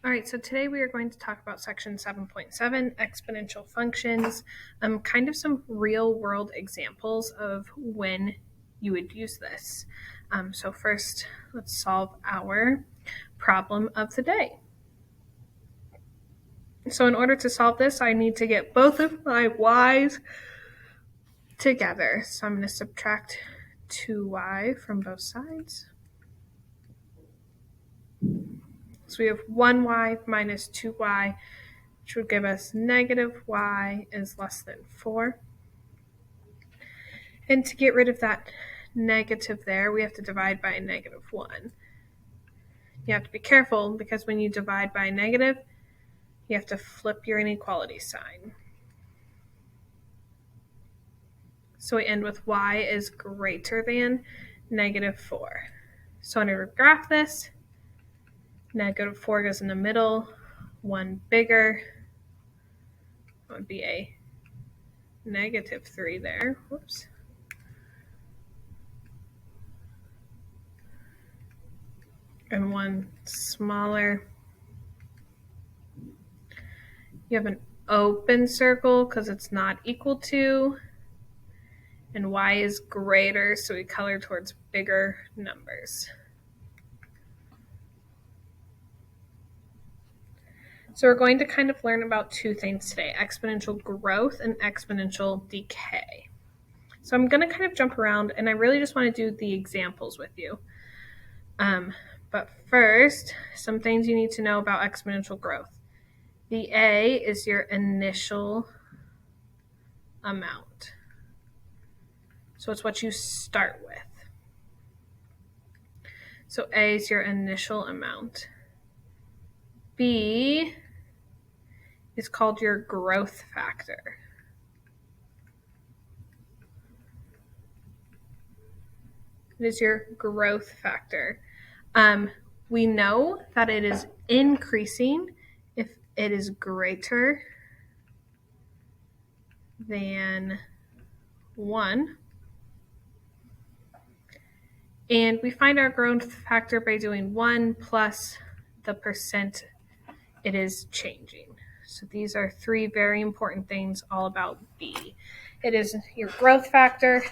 All right, so today we are going to talk about section 7.7, exponential functions, kind of some real world examples of when you would use this. So first, let's solve our problem of the day. So in order to solve this, I need to get both of my y's together. So I'm going to subtract 2y from both sides. So we have 1y minus 2y, which would give us negative y is less than 4. And to get rid of that negative there, we have to divide by a negative 1. You have to be careful because when you divide by a negative, you have to flip your inequality sign. So we end with y is greater than negative 4. So in order to graph this, negative 4 goes in the middle, 1 bigger. That would be a negative 3 there. Whoops. And 1 smaller. You have an open circle because it's not equal to, and y is greater, so we color towards bigger numbers. So we're going to kind of learn about two things today, exponential growth and exponential decay. So I'm going to kind of jump around, and I really just want to do the examples with you. But first, some things you need to know about exponential growth. The A is your initial amount. So it's what you start with. So A is your initial amount. B is called your growth factor. It is your growth factor. We know that it is increasing if it is greater than 1. And we find our growth factor by doing 1 plus the percent it is changing. So these are three very important things all about B. It is your growth factor.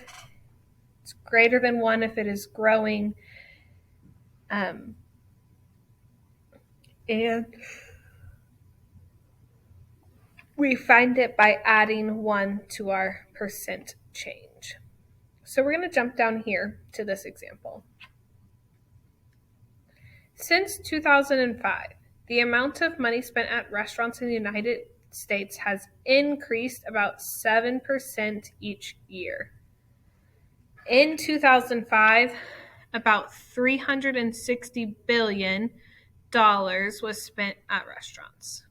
It's greater than 1 if it is growing. And we find it by adding 1 to our percent change. So we're going to jump down here to this example. Since 2005, the amount of money spent at restaurants in the United States has increased about 7% each year. In 2005, about $360 billion was spent at restaurants.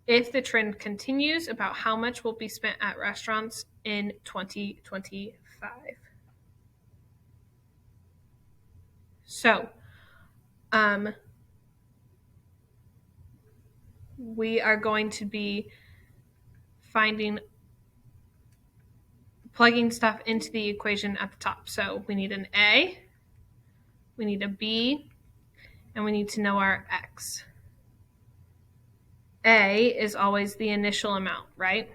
If the trend continues, about how much will be spent at restaurants in 2025? So, we are going to be plugging stuff into the equation at the top. So we need an A, we need a B, and we need to know our X. A is always the initial amount, right?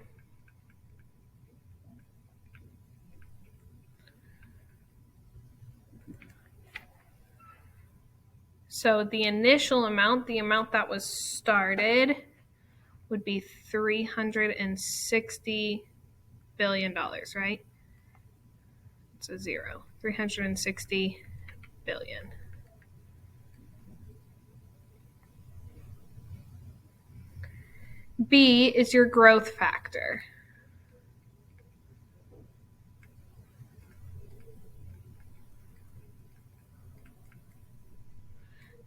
So the initial amount, the amount that was started, would be $360 billion, right? It's a 0. 360 billion. B is your growth factor.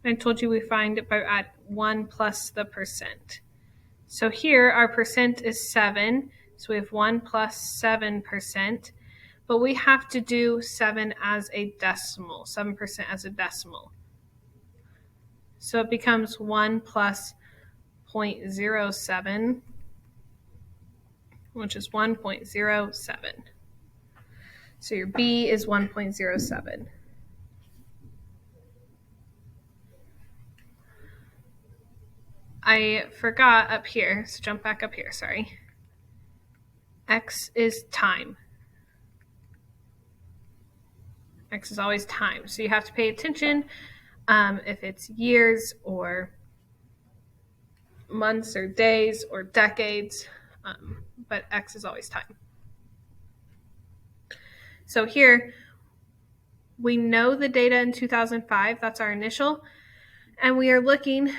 I told you we find it by at 1 plus the percent. So here our percent is 7, so we have 1 plus 7%, but we have to do 7 as a decimal, 7% as a decimal. So it becomes 1 plus 0.07, which is 1.07. So your B is 1.07. I forgot up here, so jump back up here, sorry. X is time. X is always time. So you have to pay attention if it's years or months or days or decades, but X is always time. So here, we know the data in 2005, that's our initial, and we are looking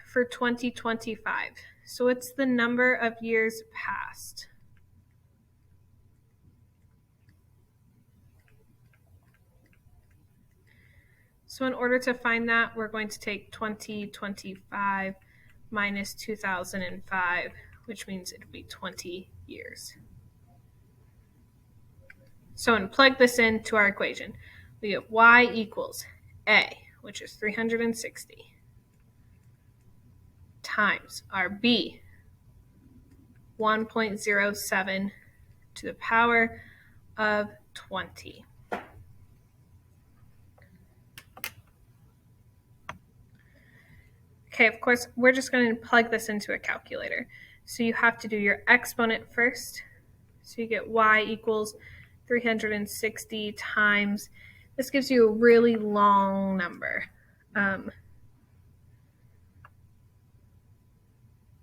for 2025. So it's the number of years past. So in order to find that, we're going to take 2025 minus 2005, which means it would be 20 years. So and plug this into our equation. We have y equals a, which is 360, times our b, 1.07 to the power of 20. Okay, of course, we're just going to plug this into a calculator. So you have to do your exponent first. So you get y equals 360 times, this gives you a really long number,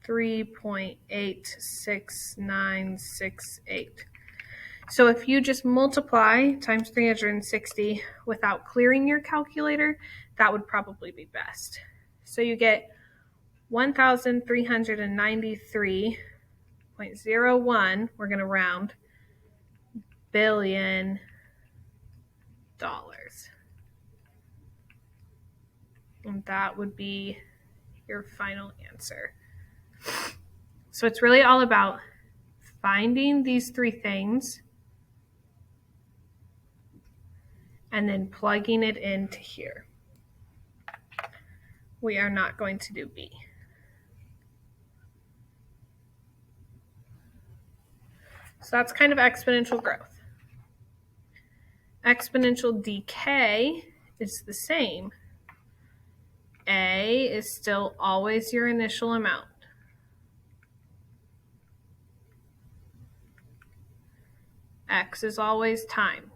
3.86968. So if you just multiply times 360 without clearing your calculator, that would probably be best. So you get 1,393.01, we're going to round, billion dollars. And that would be your final answer. So it's really all about finding these three things and then plugging it into here. We are not going to do B. So that's kind of exponential growth. Exponential decay is the same. A is still always your initial amount. X is always time.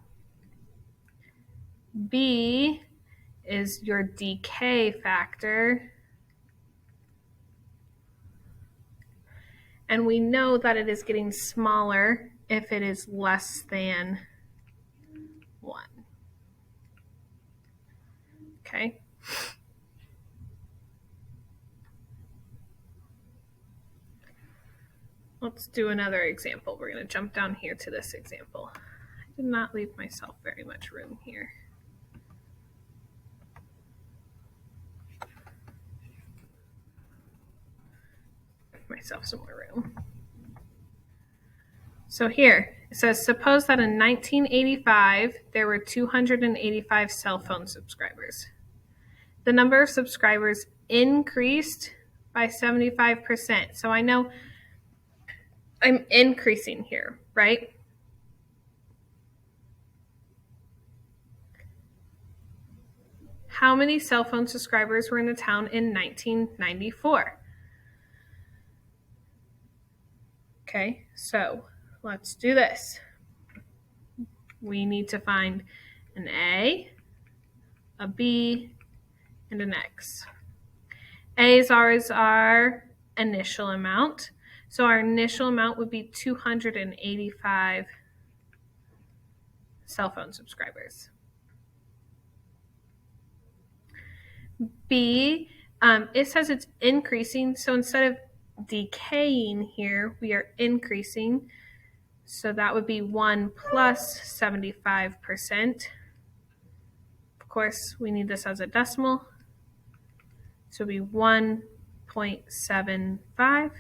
B is your decay factor. And we know that it is getting smaller if it is less than 1. Okay? Let's do another example. We're going to jump down here to this example. I did not leave myself very much room here. Give myself some more room. So here, it says, suppose that in 1985, there were 285 cell phone subscribers. The number of subscribers increased by 75%. So I know I'm increasing here, right? How many cell phone subscribers were in the town in 1994? Okay, so let's do this. We need to find an A, a B, and an X. A is our initial amount. So our initial amount would be 285 cell phone subscribers. B, it says it's increasing. So instead of decaying here, we are increasing. So that would be 1 plus 75%. Of course, we need this as a decimal. So it would be 1.75.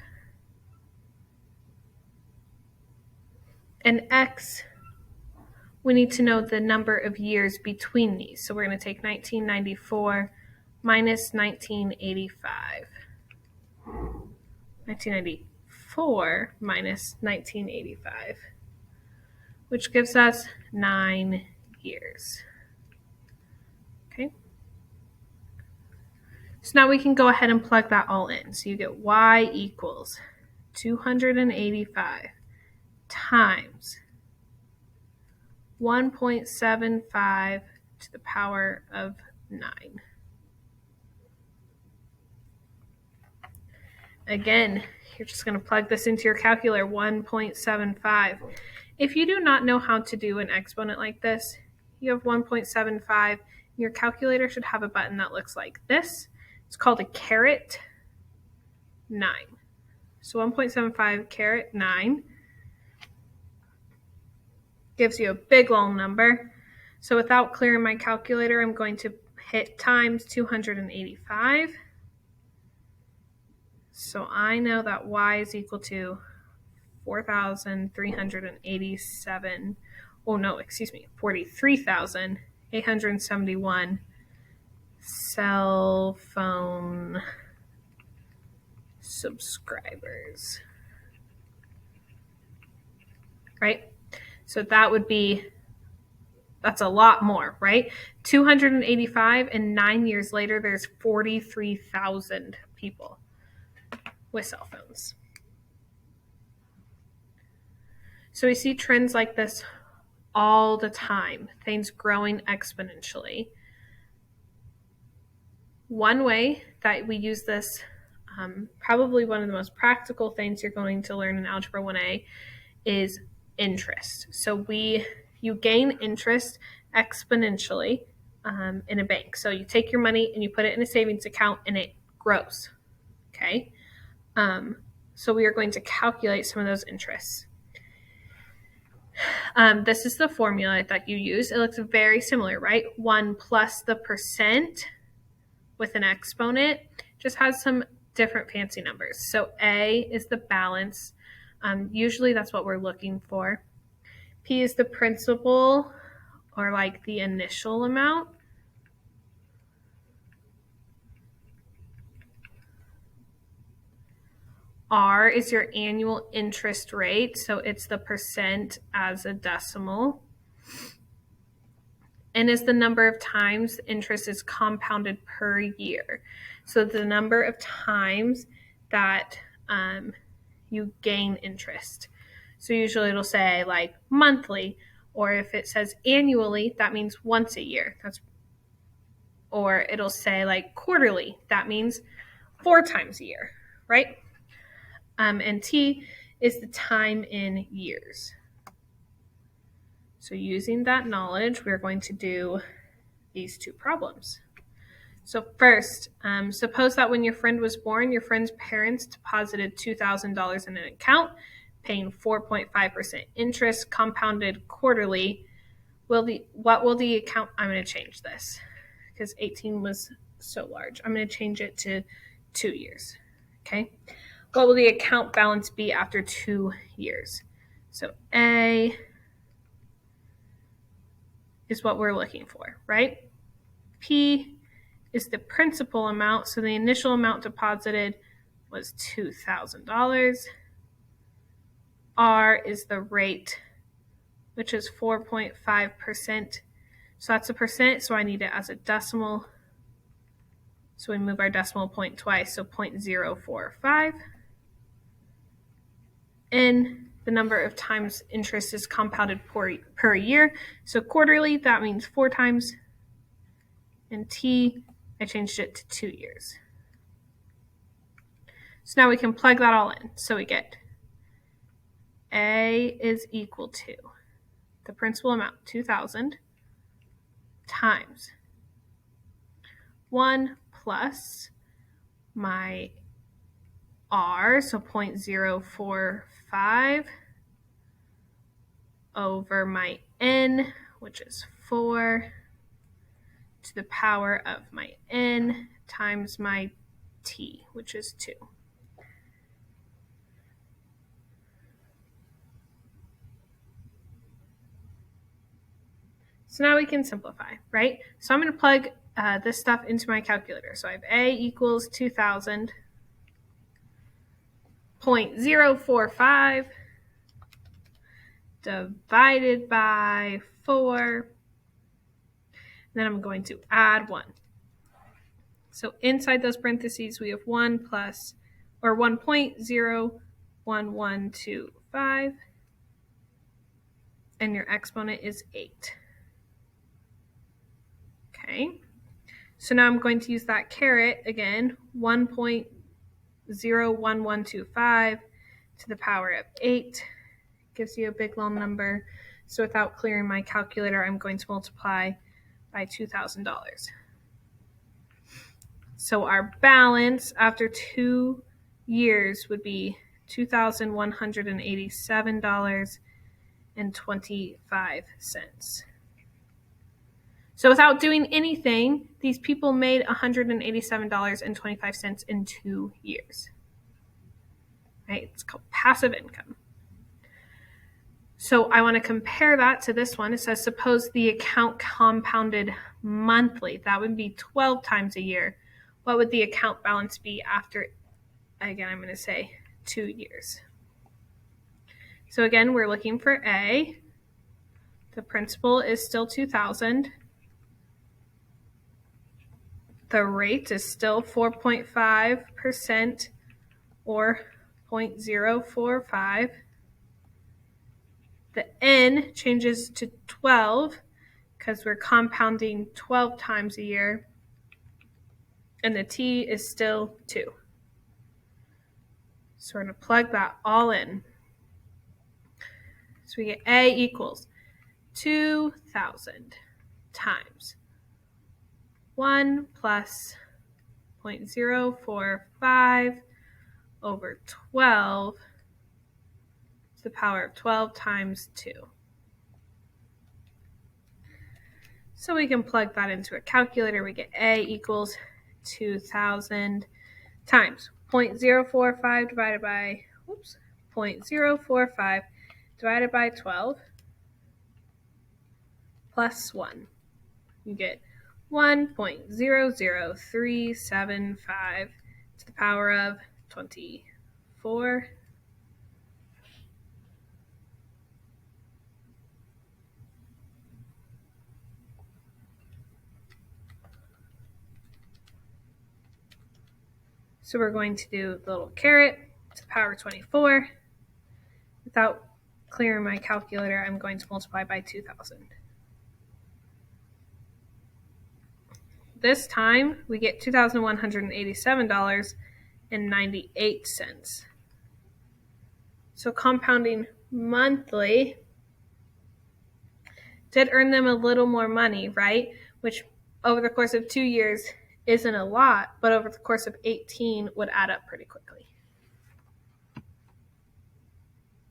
And X, we need to know the number of years between these. So we're going to take 1994 minus 1985. 1994 minus 1985, which gives us 9 years. Okay. So now we can go ahead and plug that all in. So you get y equals 285 times 1.75 to the power of 9. Again, you're just going to plug this into your calculator, 1.75. If you do not know how to do an exponent like this, you have 1.75. Your calculator should have a button that looks like this. It's called a caret 9. So 1.75 caret 9 gives you a big long number. So without clearing my calculator, I'm going to hit times 285. So I know that y is equal to 4,387. Oh no, excuse me, 43,871 cell phone subscribers. Right? So that would be, that's a lot more, right? 285, and 9 years later, there's 43,000 people with cell phones. So we see trends like this all the time, things growing exponentially. One way that we use this, probably one of the most practical things you're going to learn in Algebra 1A, is interest. So you gain interest exponentially in a bank. So you take your money and you put it in a savings account and it grows. Okay. So we are going to calculate some of those interests. This is the formula that you use. It looks very similar, right? 1 plus the percent with an exponent, just has some different fancy numbers. So A is the balance. Usually that's what we're looking for. P is the principal, or like the initial amount. R is your annual interest rate, so it's the percent as a decimal. N is the number of times interest is compounded per year. So the number of times that you gain interest. So usually it'll say like monthly, or if it says annually, that means once a year. Or it'll say like quarterly, that means 4 times a year, right? And T is the time in years. So using that knowledge, we're going to do these two problems. So first, suppose that when your friend was born, your friend's parents deposited $2,000 in an account, paying 4.5% interest, compounded quarterly. What will the account? I'm going to change this because 18 was so large. I'm going to change it to 2 years. Okay. What will the account balance be after 2 years? So A is what we're looking for, right? P is the principal amount. So the initial amount deposited was $2,000. R is the rate, which is 4.5%. So that's a percent, so I need it as a decimal. So we move our decimal point twice, so 0.045. N, the number of times interest is compounded per year. So quarterly, that means 4 times. And T, I changed it to 2 years. So now we can plug that all in. So we get A is equal to the principal amount, 2,000, times 1 plus my R, so 0.045, over my N, which is 4, to the power of my N times my T, which is 2. So now we can simplify, right? So I'm going to plug this stuff into my calculator. So I have A equals 2,000, 0.045 divided by 4. Then I'm going to add 1. So inside those parentheses, we have 1 plus, or 1.01125, and your exponent is 8. Okay, so now I'm going to use that caret again, 1.01125 to the power of 8 gives you a big long number. So without clearing my calculator, I'm going to multiply by $2,000. So our balance after 2 years would be $2,187.25. So without doing anything, these people made $187.25 in 2 years. Right? It's called passive income. So I want to compare that to this one. It says, suppose the account compounded monthly. That would be 12 times a year. What would the account balance be after, again, I'm going to say 2 years. So again, we're looking for A. The principal is still $2,000. The rate is still 4.5% or 0.045. The N changes to 12 because we're compounding 12 times a year. And the T is still 2. So we're going to plug that all in. So we get A equals 2,000 times 1 plus 0.045 over 12 to the power of 12 times 2. So we can plug that into a calculator. We get A equals 2,000 times 0.045 divided by 0.045 divided by 12 plus 1. You get 1.00375 to the power of 24. So we're going to do the little caret to the power 24. Without clearing my calculator, I'm going to multiply by 2,000. This time, we get $2,187.98. So compounding monthly did earn them a little more money, right? Which over the course of 2 years isn't a lot, but over the course of 18 would add up pretty quickly.